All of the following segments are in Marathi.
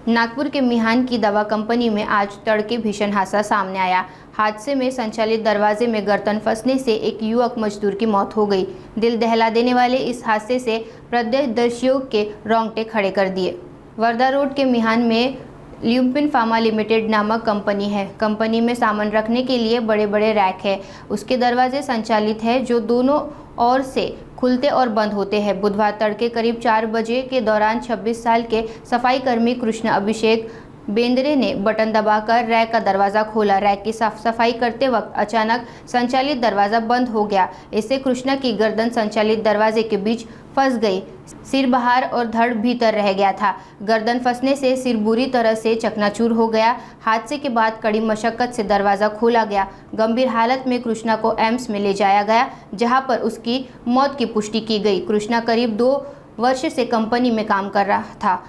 नागपुर के मिहान की दवा कंपनी में आज तड़के भीषण हादसा सामने आया। हादसे में संचालित दरवाजे में गर्दन फंसने से एक युवक मजदूर की मौत हो गई। दिल दहला देने वाले इस हादसे से प्रत्यक्षदर्शियों के रोंगटे खड़े कर दिए। वर्धा रोड के मिहान में ल्यूपिन फार्मा लिमिटेड नामक कंपनी है। कंपनी में सामान रखने के लिए बड़े बड़े रैक है। उसके दरवाजे संचालित है जो दोनों ओर से खुलते और बंद होते हैं। बुधवार तड़के करीब 4 बजे के दौरान 26 साल के सफाई कर्मी कृष्ण अभिषेक बेंद्रे ने बटन दबाकर रैक का दरवाज़ा खोला। रैक की साफ सफाई करते वक्त अचानक संचालित दरवाज़ा बंद हो गया। इससे कृष्णा की गर्दन संचालित दरवाजे के बीच फंस गई। सिर बाहर और धड़ भीतर रह गया था। गर्दन फंसने से सिर बुरी तरह से चकनाचूर हो गया। हादसे के बाद कड़ी मशक्कत से दरवाज़ा खोला गया। गंभीर हालत में कृष्णा को एम्स में ले जाया गया, जहां पर उसकी मौत की पुष्टि की गई। कृष्णा करीब 2 वर्ष से कंपनी में काम कर रहा था।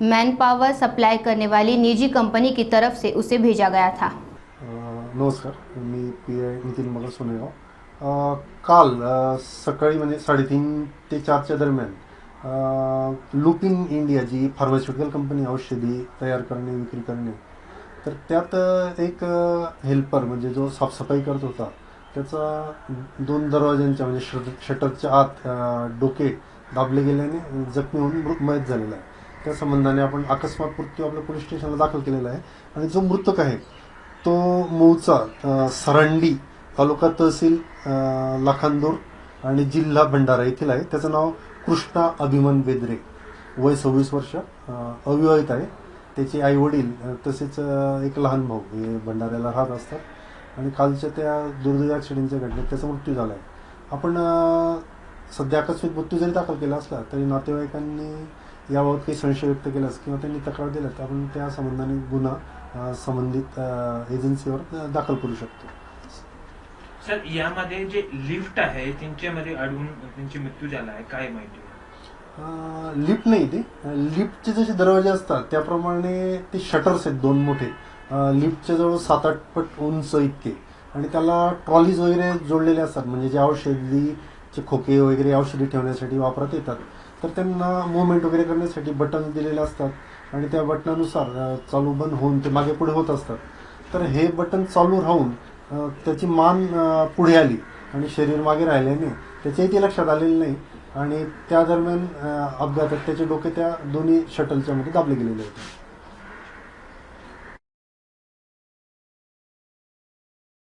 मैन पावर सप्लाई करने वाली निजी कंपनी की तरफ से उसे भेजा गया था। नमस्कार, मी PI नितीन मगर सोनेगाव. काल सकाळी म्हणजे 3:30 ते 4च्या दरम्यान लुपिन इंडिया जी फार्मास्युटिकल कंपनी औषधी तयार करणे विक्री करणे, तर त्यात एक हेल्पर म्हणजे जो साफसफाई करत होता त्याचा 2 दरवाज्यांच्या म्हणजे शटरच्या आत डोके दाबले गेल्याने जखमी होऊन मयत झालेला आहे. त्या संबंधाने आपण अकस्मात मृत्यू आपल्या पोलीस स्टेशनला दाखल केलेला आहे आणि जो मृतक आहे तो मूळचा सरंडी तालुका तहसील लाखांदूर आणि जिल्हा भंडारा येथील आहे. त्याचं नाव कृष्णा अभिमन बेद्रे, वय 26 वर्ष, अविवाहित आहे. त्याचे आई वडील तसेच एक लहान भाऊ हे भंडाऱ्याला राहत असतात आणि कालच्या त्या दुर्दैवी ॲक्सिडेंटच्या घटनेत त्याचा मृत्यू झाला आहे. आपण सध्या अकस्मात मृत्यू जरी दाखल केला असला तरी नातेवाईकांनी याबाबत काही संशय व्यक्त केल्यास किंवा त्यांनी तक्रार दिल्यास आपण त्या संबंधाने गुन्हा संबंधित एजन्सीवर दाखल करू शकतो. सर, यामध्ये जे लिफ्ट आहे त्यांच्यामध्ये अडवून त्यांची मृत्यू झाला आहे, काय माहिती? लिफ्ट नाही, ती लिफ्टचे जसे दरवाजे असतात त्याप्रमाणे ते शटर्स आहेत 2 मोठे. लिफ्टच्या जवळ 7-8 फूट उंच इतके आणि त्याला ट्रॉलीज वगैरे जोडलेले असतात, म्हणजे जे औषधीचे खोके वगैरे औषधी ठेवण्यासाठी वापरात येतात. तर त्यांना मूवमेंट वगैरे करण्यासाठी बटन दिलेले असतात आणि त्या बटनानुसार चालू बंद होऊन ते मागे पुढे होत असतात. तर हे बटन चालू राहून त्याची मान पुढे आली आणि शरीर मागे राहिल्याने त्याच्याही ते लक्षात आलेलं नाही आणि त्या दरम्यान अपघातात त्याचे डोके त्या दोन्ही शटलच्या मध्ये दाबले गेलेले होते.